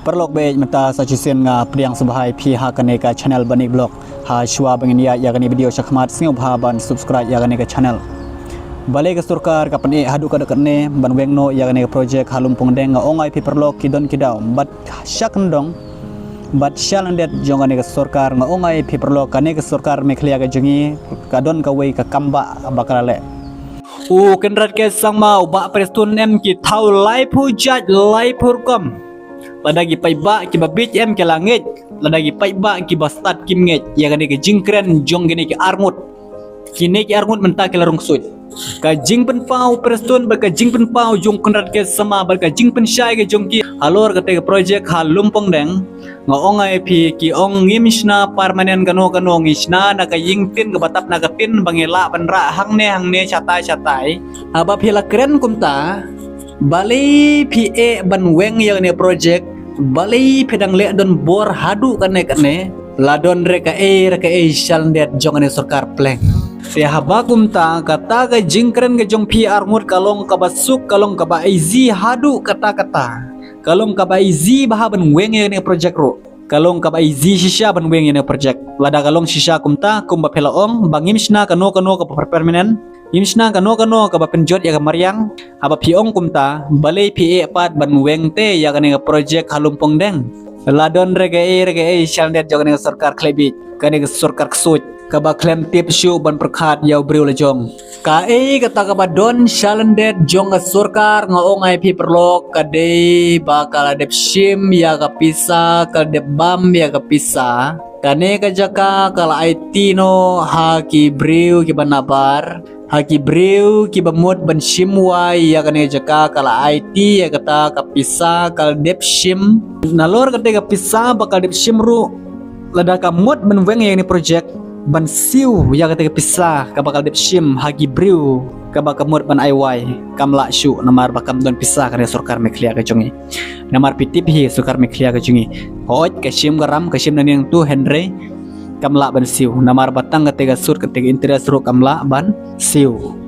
Perlok be mata sajusin nga priang subhai pi ha kane ka channel bani blog ha shwa bangin ya gani video syakmat singo ban subscribe ya gani ka channel balai ka surkar ka pani hadu ka dekne ban wengno ya gani ka project halumpung deng nga ongai pi perlok kidon kidau bat syak ndong bat shalandet jongane ka surkar nga ongai pi perlok kane ka surkar meklia ka jengi ka don ka wei ka kamba bakalale u kenrat ke sang mau ba prestun em ki thau lai pu jat lai purkom ladagi pai ba ki babit em ke langit ladagi pai ba ki bastat kim nget ya gani ke jingkren jong gani ke armut kini ki armut menta ke larung sut ka jing pen pau prestun ba ka jing pen pau jong kenrat ke sama ba ka jing pen syai ke jong ki alor ka te project ha lumpong deng nga ongai pi ki ong ngimsna permanen kano ngisna na ka yingtin ka batap na ka tin bangela banra hangne chatai aba phila kren kumta balai PA ban weng yang ne project balai pedang le don bor hadu kane ladon reka e shalndet jong ne sarkar pleng se habakum ta kata ga jingkren ga jong PR mut kalong ka basuk kalong ka ba izi hadu kata kalong ka ba izi bahaban weng yang ne project ro kalong ka ba izi shisha ban weng yang ne project lada kalong shisha kumta kum ba pelaong bangimsna kano ka permanent Imsna kano ka bapenjot ya kamariang aba piong kumta balai PA pat ban weng te ya kane project halumpong deng ladon rega e shalnet jogane sarkar klebit kane sarkar ksut ka ba klem tip shu ban perkhat yaw briu lejong ka kata ka ba don shalnet jong sarkar nga ongai pi perlok ka de bakal adep shim ya ka pisa ka de bam ya ka pisa kane ka jaka kala IT no ha ki briu ki banabar haki breu ki bamot ban shimwai ya kane jaka kala IT ya kata kapisa kal dep shim nalor kate kapisa bakal dep shimru lada kamot ban weng yang ni project ban siu ya kate kapisa ka bakal dep shim haki breu ka bakal mot ban IY kamla shu namar bakam don pisa kane sarkar meklia ka jongi namar pitip hi sarkar meklia ka jongi hoj ka shim garam ka shim naning tu Henry kamla ban siu namar batang ketiga sur ketiga interest ro kamla ban siu